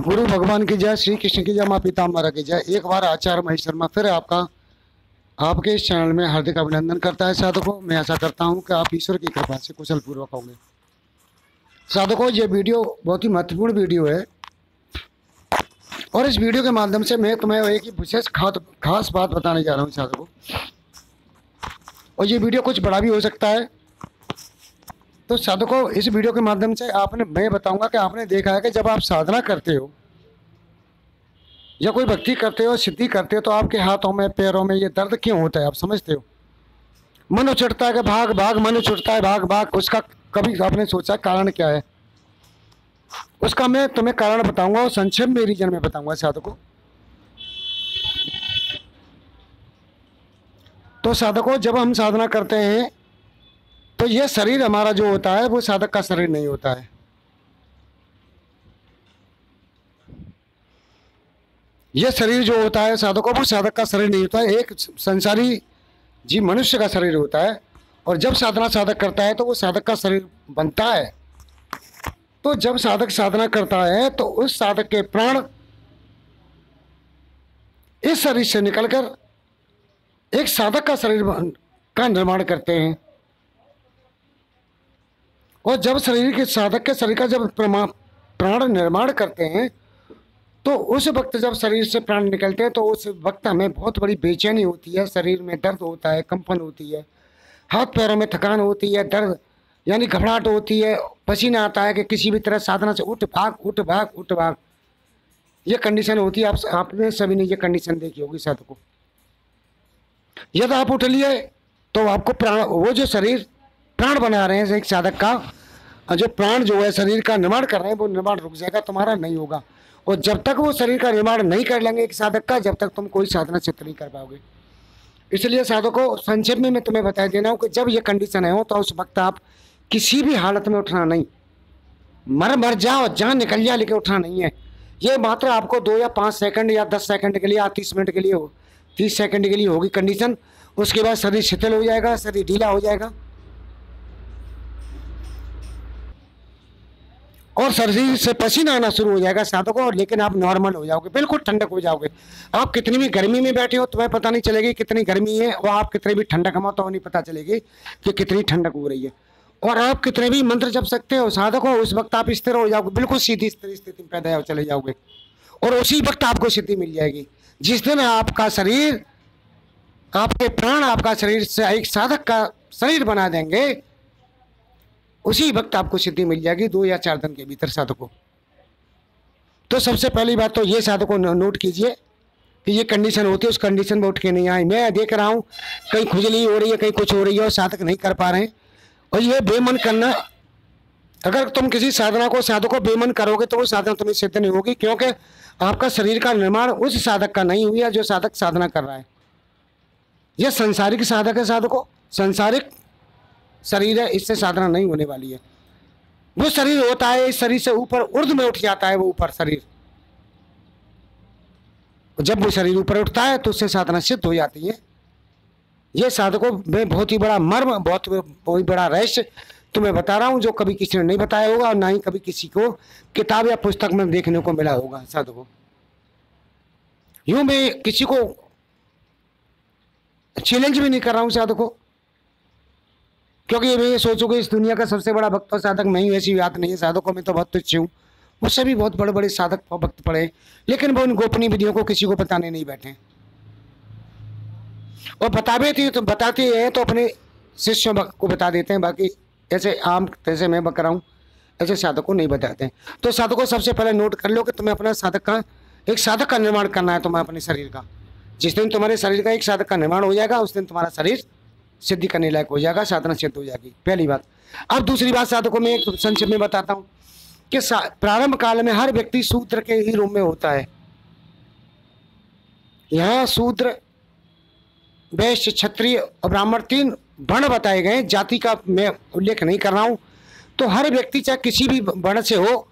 गुरु भगवान की जय, श्री कृष्ण की जय, माँ पीताम्बरा की जय। एक बार आचार्य महेश शर्मा फिर आपके इस चैनल में हार्दिक अभिनंदन करता है। साधकों, मैं आशा करता हूँ कि आप ईश्वर की कृपा से कुशल पूर्वक होंगे। साधकों, ये वीडियो बहुत ही महत्वपूर्ण वीडियो है और इस वीडियो के माध्यम से मैं तुम्हें एक ही विशेष खास बात बताने जा रहा हूँ साधकों। और ये वीडियो कुछ बड़ा भी हो सकता है। तो साधकों, इस वीडियो के माध्यम से मैं बताऊंगा कि आपने देखा है कि जब आप साधना करते हो या कोई भक्ति करते हो, सिद्धि करते हो, तो आपके हाथों में पैरों में ये दर्द क्यों होता है, आप समझते हो? मन उछटता है कि भाग भाग, मन उछटता है भाग भाग। उसका कभी आपने सोचा कारण क्या है? उसका मैं तुम्हें कारण बताऊंगा और संक्षेप में रीजन में बताऊंगा साधकों। तो साधकों, जब हम साधना करते हैं तो ये शरीर हमारा जो होता है वो साधक का शरीर नहीं होता है। ये शरीर जो होता है साधकों, वो साधक का शरीर नहीं होता है। एक संसारी जी मनुष्य का शरीर होता है। और जब साधना साधक करता है तो वो साधक का शरीर बनता है। तो जब साधक साधना करता है तो उस साधक के प्राण इस शरीर से निकलकर एक साधक का शरीर का निर्माण करते हैं। और जब शरीर के साधक के शरीर का जब प्राण निर्माण करते हैं तो उस वक्त जब शरीर से प्राण निकलते हैं तो उस वक्त हमें बहुत बड़ी बेचैनी होती है, शरीर में दर्द होता है, कंपन होती है, हाथ पैरों में थकान होती है, दर्द यानी घबराहट होती है, पसीना आता है कि किसी भी तरह साधना से उठ भाग उठ भाग उठ भाग, ये कंडीशन होती है। आपने सभी ने ये कंडीशन देखी होगी साधकों। यदि आप उठ लिए तो आपको प्राण, वो जो शरीर प्राण बना रहे हैं एक साधक का, जो प्राण जो है शरीर का निर्माण कर रहे हैं, वो निर्माण रुक जाएगा, तुम्हारा नहीं होगा। और जब तक वो शरीर का निर्माण नहीं कर लेंगे एक साधक का, जब तक तुम कोई साधना चित्त नहीं कर पाओगे। इसलिए साधकों, संक्षेप में मैं तुम्हें बता देना हूँ कि जब ये कंडीशन है हो तो उस वक्त आप किसी भी हालत में उठना नहीं। मर जाओ, जान निकल जाए, लेके उठना नहीं है। ये मात्र आपको 2 या 5 सेकंड या 10 सेकंड के लिए या 30 मिनट के लिए 30 सेकंड के लिए होगी कंडीशन। उसके बाद शरीर शिथिल हो जाएगा, शरीर ढीला हो जाएगा और शरीर से पसीना आना शुरू हो जाएगा साधकों। और लेकिन आप नॉर्मल हो जाओगे, बिल्कुल ठंडक हो जाओगे। आप कितनी भी गर्मी में बैठे हो तुम्हें पता नहीं चलेगी कितनी गर्मी है, और आप कितनी भी ठंडक में हो तो नहीं पता चलेगी कि कितनी ठंडक हो रही है। और आप कितने भी मंत्र जप सकते हो साधकों, उस वक्त आप स्थिर हो जाओगे, बिल्कुल सीधी स्थिति में पैदा हो चले जाओगे और उसी वक्त आपको सिद्धि मिल जाएगी। जिस दिन आपका शरीर, आपके प्राण आपका शरीर से एक साधक का शरीर बना देंगे, उसी वक्त आपको सिद्धि मिल जाएगी 2 या 4 दिन के भीतर साधकों। तो सबसे पहली बात तो ये साधकों नोट कीजिए कि ये कंडीशन होती है, उस कंडीशन में उठ के नहीं आए। मैं देख रहा हूँ कहीं खुजली हो रही है, कहीं कुछ हो रही है और साधक नहीं कर पा रहे हैं। और ये बेमन करना, अगर तुम किसी साधना को साधकों बेमन करोगे तो वो साधना तुम्हें सिद्ध नहीं होगी, क्योंकि आपका शरीर का निर्माण उस साधक का नहीं हुआ जो साधक साधना कर रहा है। यह संसारिक साधक है साधकों, संसारिक शरीर है, इससे साधना नहीं होने वाली है। वो शरीर होता है, इस शरीर से ऊपर ऊर्ध्व में उठ जाता है वो ऊपर शरीर। जब वो शरीर ऊपर उठता है तो उससे साधना सिद्ध हो जाती है। ये साधकों में बहुत ही बड़ा मर्म, बहुत ही बड़ा रहस्य तुम्हें बता रहा हूं, जो कभी किसी ने नहीं बताया होगा और ना ही कभी किसी को किताब या पुस्तक में देखने को मिला होगा साधकों। यूं मैं किसी को चैलेंज भी नहीं कर रहा हूं साधकों, क्योंकि मैं ये सोचूं कि इस दुनिया का सबसे बड़ा भक्त और साधक मैं ही, ऐसी बात नहीं है साधकों। में तो बहुत तुच्छ हूँ, मुझसे भी बहुत बड़े बड़े साधक भक्त पड़े, लेकिन वो उन गोपनीय विधियों को किसी को बताने नहीं बैठे। और बताते हैं तो अपने शिष्यों को बता देते हैं, बाकी ऐसे आम जैसे मैं बक रहा हूँ ऐसे साधक को नहीं बताते हैं। तो साधकों, सबसे पहले नोट कर लो कि तुम्हें अपना एक साधक का निर्माण करना है तुम्हें अपने शरीर का। जिस दिन तुम्हारे शरीर का एक साधक का निर्माण हो जाएगा उस दिन तुम्हारा शरीर सिद्धि करने लायक हो जाएगा, साधना सिद्ध हो जाएगी, पहली बात। अब दूसरी बात साधकों में एक संक्षेप में बताता हूँ कि प्रारंभ काल में हर व्यक्ति शूद्र के ही रूप में होता है। यहाँ शूद्र, वैश्य, क्षत्रिय और ब्राह्मण 3 वर्ण बताए गए, जाति का मैं उल्लेख नहीं कर रहा हूँ। तो हर व्यक्ति चाहे किसी भी वर्ण से हो,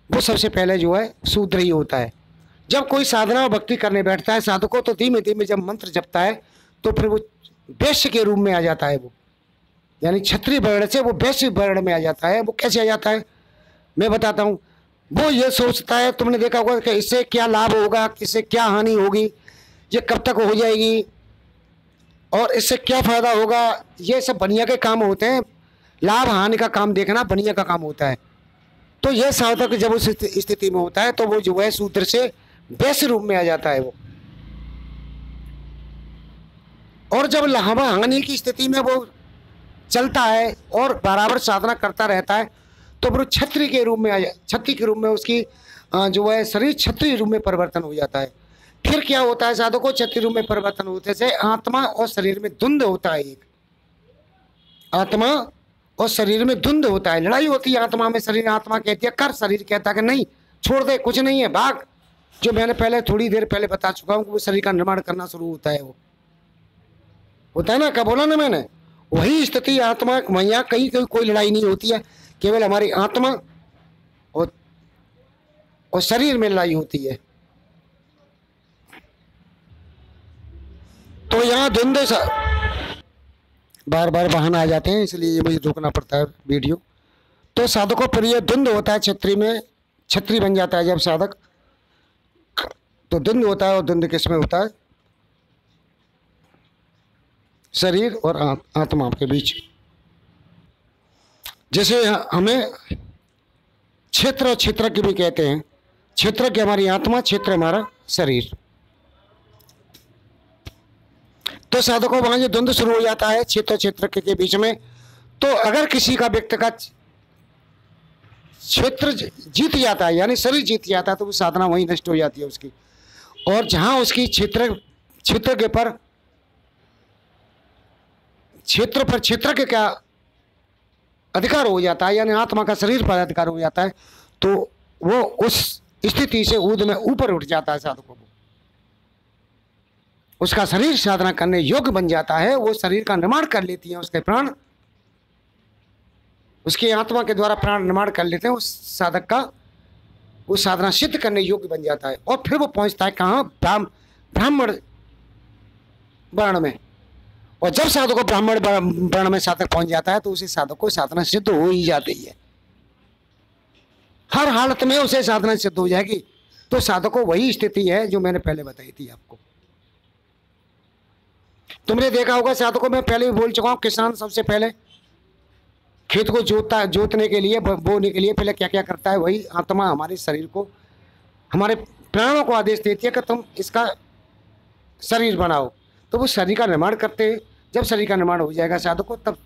वो सबसे पहले जो है शूद्र ही होता है। जब कोई साधना और भक्ति करने बैठता है साधकों, तो धीमे धीमे जब मंत्र जपता है तो फिर वो वैश्य के रूप में आ जाता है। वो यानी क्षत्रिय वर्ण से वो वैश्य वर्ण में आ जाता है। वो कैसे आ जाता है मैं बताता हूँ। वो ये सोचता है, तुमने देखा होगा कि इससे क्या लाभ होगा, किससे क्या हानि होगी, ये कब तक हो जाएगी और इससे क्या फायदा होगा। ये सब बनिया के काम होते हैं, लाभ हानि का काम देखना बनिया का काम होता है। तो यह साधक जब उस स्थिति में होता है तो वो जो है शूद्र से वैश्य रूप में आ जाता है वो। और जब लाभ हानि की स्थिति में वो चलता है और बराबर साधना करता रहता है तो वो क्षत्रिय के रूप में क्षत्रिय के रूप में उसकी जो है शरीर क्षत्रिय रूप में परिवर्तन हो जाता है। फिर क्या होता है साधक को क्षत्रिय रूप में परिवर्तन होते से आत्मा और शरीर में द्वंद्व होता है। एक आत्मा और शरीर में द्वंद्व होता है, लड़ाई होती है आत्मा में। शरीर, आत्मा कहती है कर, शरीर कहता है कि नहीं छोड़ दे, कुछ नहीं है, भाग। जो मैंने पहले थोड़ी देर पहले बता चुका हूं कि वो शरीर का निर्माण करना शुरू होता है। वो होता है ना, क्या बोला ना मैंने, वही स्थिति आत्मा यहाँ कहीं कहीं कोई लड़ाई नहीं होती है, केवल हमारी आत्मा और शरीर में लड़ाई होती है। तो यहाँ द्वंद्व बार बार वाहन आ जाते हैं, इसलिए मुझे रोकना पड़ता है वीडियो। तो साधकों पर यह द्वंद्व होता है, क्षत्रिय में क्षत्रिय बन जाता है जब साधक, तो द्वंद्व होता है। और द्वंद्व किसमें होता है? शरीर और आत्मा के बीच। जैसे हमें क्षेत्र और क्षेत्र की भी कहते हैं, क्षेत्र की हमारी आत्मा, क्षेत्र हमारा शरीर। तो साधकों वहां जो द्वंद्व शुरू हो जाता है क्षेत्र क्षेत्र के बीच में, तो अगर किसी का व्यक्ति का क्षेत्र जीत जाता है यानी शरीर जीत जाता है तो वो साधना वहीं नष्ट हो जाती है उसकी। और जहां उसकी क्षेत्र के पर क्षेत्र के क्या अधिकार हो जाता है यानी आत्मा का शरीर पर अधिकार हो जाता है, तो वो उस स्थिति से ऊर्ध्व में ऊपर उठ जाता है साधकों को। उसका शरीर साधना करने योग्य बन जाता है, वो शरीर का निर्माण कर लेती है, उसके प्राण उसकी आत्मा के द्वारा प्राण निर्माण कर लेते हैं। उस साधक का वो साधना सिद्ध करने योग्य बन जाता है। और फिर वो पहुंचता है कहाँ? ब्राह्मण वर्ण में। और जब साधक को ब्राह्मण वर्ण में साधक पहुंच जाता है तो उसे साधक को साधना सिद्ध हो ही जाती है, हर हालत में उसे साधना सिद्ध हो जाएगी। तो साधक को वही स्थिति है जो मैंने पहले बताई थी आपको। तुमने देखा होगा साधकों में पहले भी बोल चुका हूं, किसान सबसे पहले खेत को जोतने के लिए, बोने के लिए पहले क्या क्या करता है? वही आत्मा हमारे शरीर को, हमारे प्राणों को आदेश देती है कि तुम इसका शरीर बनाओ। तो वो शरीर का निर्माण करते हैं। जब शरीर का निर्माण हो जाएगा साधक को, तब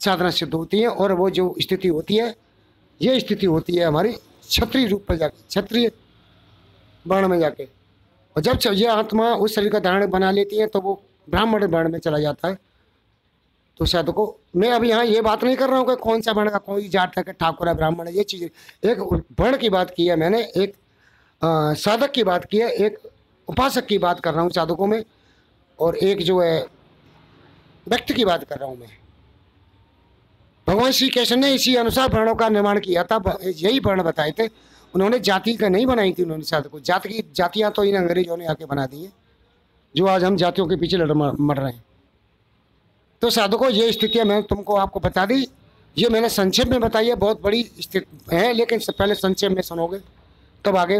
साधना सिद्ध होती है। और वो जो स्थिति होती है, ये स्थिति होती है हमारी क्षत्रिय रूप पर जाके, क्षत्रिय वर्ण में जाके। और जब ये आत्मा उस शरीर का धारण बना लेती है तो वो ब्राह्मण वर्ण में चला जाता है। तो साधकों, मैं अभी यहाँ ये बात नहीं कर रहा हूँ कि कौन सा वर्ण का, कोई जाट है कि ठाकुर है, ब्राह्मण है, ये चीज़ एक वर्ण की बात की है मैंने, एक साधक की बात की है, एक उपासक की बात कर रहा हूँ साधकों में, और एक जो है व्यक्ति की बात कर रहा हूँ मैं। भगवान श्री कृष्ण ने इसी अनुसार वर्णों का निर्माण किया था, यही वर्ण बताए थे उन्होंने, जाति का नहीं बनाई थी उन्होंने साधकों। जातियाँ तो इन अंग्रेजों ने आके बना दी हैं, जो आज हम जातियों के पीछे मर रहे हैं। तो साधकों, ये स्थितियाँ मैंने तुमको आपको बता दी, ये मैंने संक्षेप में बताई है, बहुत बड़ी स्थिति है, लेकिन पहले संक्षेप में सुनोगे तब आगे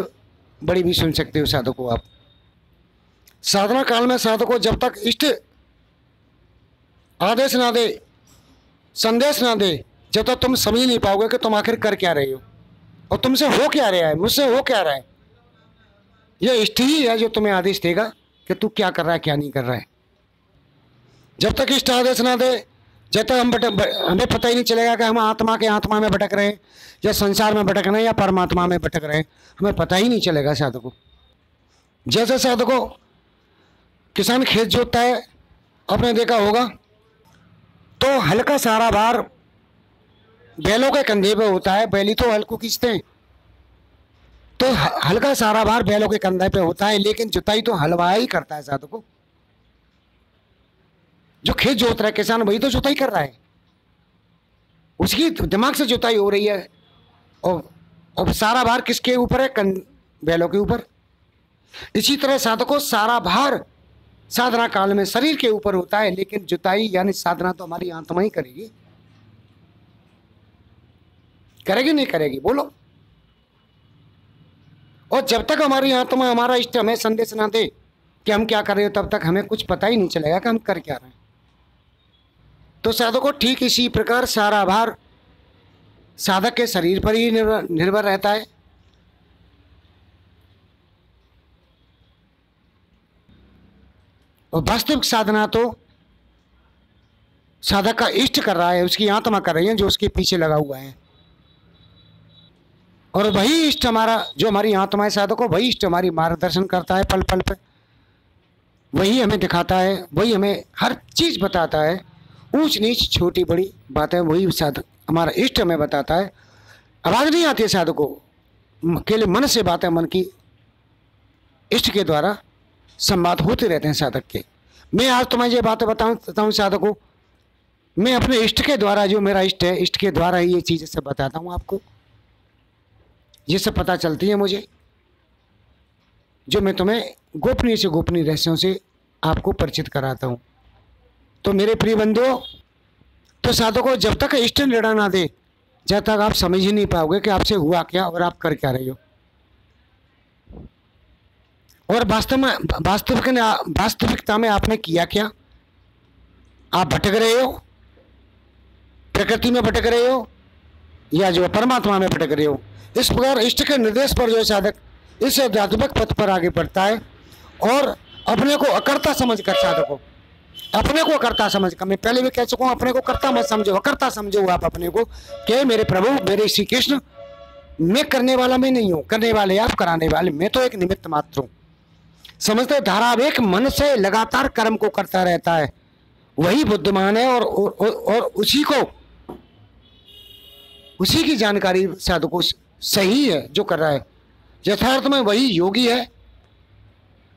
बड़ी भी सुन सकते हो साधकों आप। साधना काल में साधकों जब तक इष्ट आदेश ना दे, संदेश ना दे, जब तक तुम समझ नहीं पाओगे कि तुम आखिर कर क्या रहे हो और तुमसे हो क्या रहा है, मुझसे हो क्या रहा है। यह इष्ट ही है जो तुम्हें आदेश देगा कि तू क्या कर रहा है, क्या नहीं कर रहा है। जब तक इष्ट आदेश ना दे, जब तक हमें पता ही नहीं चलेगा कि हम आत्मा में भटक रहे हैं या संसार में भटक रहे हैं या परमात्मा में भटक रहे हैं, हमें पता ही नहीं चलेगा साधकों। जैसे साधकों किसान खेत जोतता है, आपने देखा होगा, तो हल्का सारा भार बैलों के कंधे पे होता है, बैली तो हल को खींचते हैं, तो हल्का सारा भार बैलों के कंधे पे होता है, लेकिन जुताई तो हलवा ही करता है साधकों। जो खेत जोत रहा है किसान, वही तो जुताई कर रहा है, उसकी दिमाग से जुताई हो रही है। और सारा भार किसके ऊपर है? बैलों के ऊपर। इसी तरह साधकों सारा भार साधना काल में शरीर के ऊपर होता है, लेकिन जुताई यानी साधना तो हमारी आत्मा ही करेगी, करेगी नहीं करेगी, बोलो। और जब तक हमारी आत्मा, हमारा इष्ट हमें संदेश ना दे कि हम क्या कर रहे हो, तब तक हमें कुछ पता ही नहीं चलेगा कि हम कर क्या रहे हैं। तो साधकों ठीक इसी प्रकार सारा भार साधक के शरीर पर ही निर्भर रहता है। और वास्तविक साधना तो साधक का इष्ट कर रहा है, उसकी आत्मा कर रही है जो उसके पीछे लगा हुआ है। और वही इष्ट हमारा, जो हमारी आत्मा है साधकों, वही इष्ट हमारी मार्गदर्शन करता है पल पल पे, वही हमें दिखाता है, वही हमें हर चीज़ बताता है, ऊंच नीच छोटी बड़ी बातें वही साधक हमारा इष्ट हमें बताता है। आवाज़ नहीं आती है साधकों, केवल मन से बातें, मन की इष्ट के द्वारा संवाद होते रहते हैं साधक के। मैं आज तुम्हें ये बातें बताऊँ साधकों, मैं अपने इष्ट के द्वारा, जो मेरा इष्ट है, इष्ट के द्वारा ही ये चीज़ें सब बताता हूँ आपको। ये सब पता चलती है मुझे, जो मैं तुम्हें गोपनीय से गोपनीय रहस्यों से आपको परिचित कराता हूँ। तो मेरे प्रिय बंधुओं, तो साधकों जब तक इष्ट निर्णय ना दे, जब तक आप समझ ही नहीं पाओगे कि आपसे हुआ क्या और आप कर क्या रहे हो। और वास्तविकता में आपने किया क्या। आप भटक रहे हो, प्रकृति में भटक रहे हो, या जो परमात्मा में भटक रहे हो। इस प्रकार इष्ट के निर्देश पर जो साधक इस आध्यात्मिक पथ पर आगे बढ़ता है, और अपने को अकर्ता समझ कर साधकों, अपने को अकर्ता समझ कर, मैं पहले भी कह चुका हूँ, अपने को कर्ता मत समझो, अकर्ता समझो आप अपने को, कि मेरे प्रभु, मेरे श्री कृष्ण, मैं करने वाला मैं नहीं हूँ, करने वाले आप, कराने वाले मैं तो एक निमित्त मात्र हूँ। समझते धारावाहिक मन से लगातार कर्म को करता रहता है, वही बुद्धिमान है। और उसी की जानकारी साधकों सही है जो कर रहा है, यथार्थ में वही योगी है।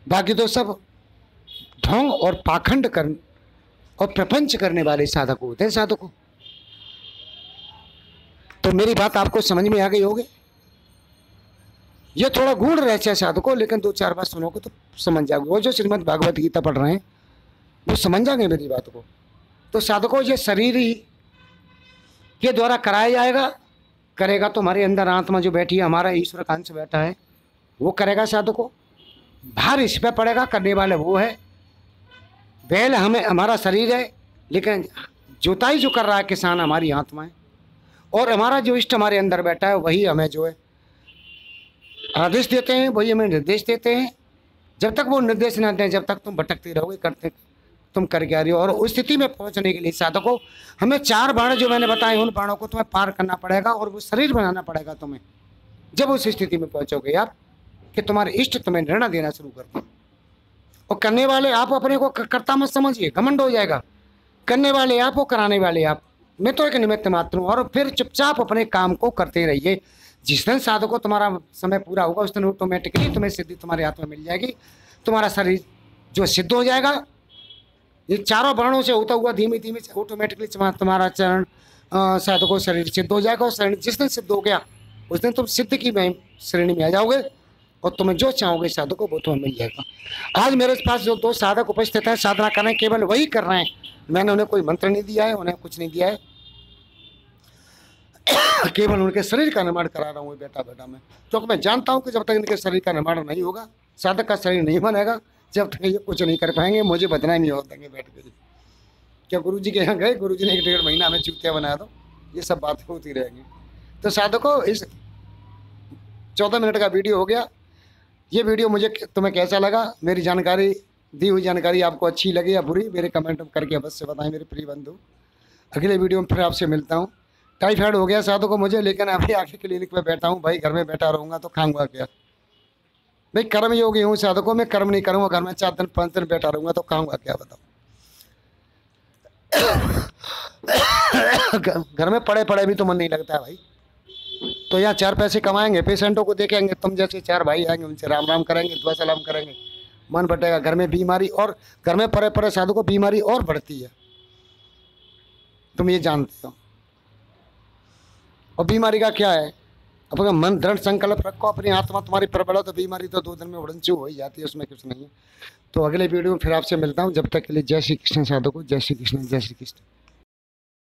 बाकी तो सब ढोंग और पाखंड कर और प्रपंच करने वाले साधक होते हैं साधकों। तो मेरी बात आपको समझ में आ गई होगी। ये थोड़ा गूढ़ रहस्य है साधकों, लेकिन 2-4 बार सुनोगे तो समझ जाओगे। वो जो श्रीमद् भागवत गीता पढ़ रहे हैं वो समझ जाएंगे मेरी बात को। तो साधकों ये शरीर ही के द्वारा कराया जाएगा, करेगा तो हमारे अंदर आत्मा जो बैठी है, हमारा ईश्वर का अंश बैठा है, वो करेगा साधकों। भार इस पर पड़ेगा, करने वाले वो है। बैल हमें, हमारा शरीर है, लेकिन जोताई जो कर रहा है किसान हमारी आत्मा है। और हमारा जो इष्ट हमारे अंदर बैठा है वही हमें जो है आदेश देते हैं, वही हमें निर्देश देते हैं। जब तक वो निर्देश न दें, जब तक तुम भटकते रहोगे, करते तुम कर क्या रही हो। और उस स्थिति में पहुंचने के लिए साधकों हमें 4 बाण जो मैंने बताए, उन बाणों को तुम्हें पार करना पड़ेगा और वो शरीर बनाना पड़ेगा तुम्हें। जब उस स्थिति में पहुंचोगे आप कि तुम्हारे इष्ट तुम्हें निर्णय देना शुरू करते हैं, और करने वाले आप अपने को कर्ता मत समझिए, घमंड हो जाएगा। करने वाले आप हो, कराने वाले आप, मैं तो एक निमित्त मात्र हूँ। और फिर चुपचाप अपने काम को करते रहिए। जिस दिन साधकों तुम्हारा समय पूरा होगा, उस दिन ऑटोमेटिकली तुम्हें सिद्धि तुम्हारे हाथ में मिल जाएगी, तुम्हारा शरीर जो सिद्ध हो जाएगा। ये 4 वर्णों से होता हुआ धीमे धीमे ऑटोमेटिकली तुम्हारा चरण साधकों शरीर सिद्ध हो जाएगा। और शरीर जिस दिन सिद्ध हो गया, उस दिन तुम सिद्ध की श्रेणी में आ जाओगे, और तुम्हें जो चाहोगे साधकों वो तुम्हें मिल जाएगा। आज मेरे पास जो 2 साधक उपस्थित हैं, साधना कर रहे हैं, केवल वही कर रहे हैं। मैंने उन्हें कोई मंत्र नहीं दिया है, उन्हें कुछ नहीं दिया है, केवल उनके शरीर का निर्माण करा रहा हूँ बेटा बेटा में। क्योंकि मैं जानता हूँ कि जब तक इनके शरीर का निर्माण नहीं होगा, साधक का शरीर नहीं बनेगा, जब तक ये कुछ नहीं कर पाएंगे। मुझे बदनामी नहीं हो देंगे बैठ के। क्या गुरु जी के यहाँ गए, गुरु जी ने 1-1.5 महीना में चूतिया बना दो, ये सब बातें होती रहेंगी। तो साधकों इस 14 मिनट का वीडियो हो गया। ये वीडियो मुझे तुम्हें कैसा लगा, मेरी जानकारी दी हुई जानकारी आपको अच्छी लगी या बुरी, मेरे कमेंट करके अवश्य बताएं मेरे प्रिय बंधु। अगले वीडियो में फिर आपसे मिलता हूँ। टाइफाइड हो गया साधकों को मुझे, लेकिन अभी आके क्लिनिक पे बैठा हूँ भाई। घर में बैठा रहूँगा तो खाऊंगा क्या भाई। कर्म योगी हूँ साधकों, मैं कर्म नहीं करूँगा, घर में 4 दिन 5 दिन बैठा रहूँगा तो खाऊंगा क्या बताओ। घर में पड़े पड़े भी तो मन नहीं लगता है भाई। तो यहाँ 4 पैसे कमाएंगे, पेशेंटों को देखेंगे, तुम जैसे 4 भाई आएंगे, उनसे राम राम करेंगे, दुआ सलाम करेंगे, मन बटेगा। घर में बीमारी, और घर में पड़े पड़े साधकों बीमारी और बढ़ती है, तुम ये जानते हो। और बीमारी का क्या है, अपना मन दृढ़ संकल्प रखो, अपनी आत्मा तुम्हारी प्रबल हो तो बीमारी तो 2 दिन में उड़नचू हो ही जाती है, उसमें कुछ नहीं है। तो अगले वीडियो में फिर आपसे मिलता हूँ। जब तक के लिए जय श्री कृष्ण साधकों, जय श्री कृष्ण, जय श्री कृष्ण।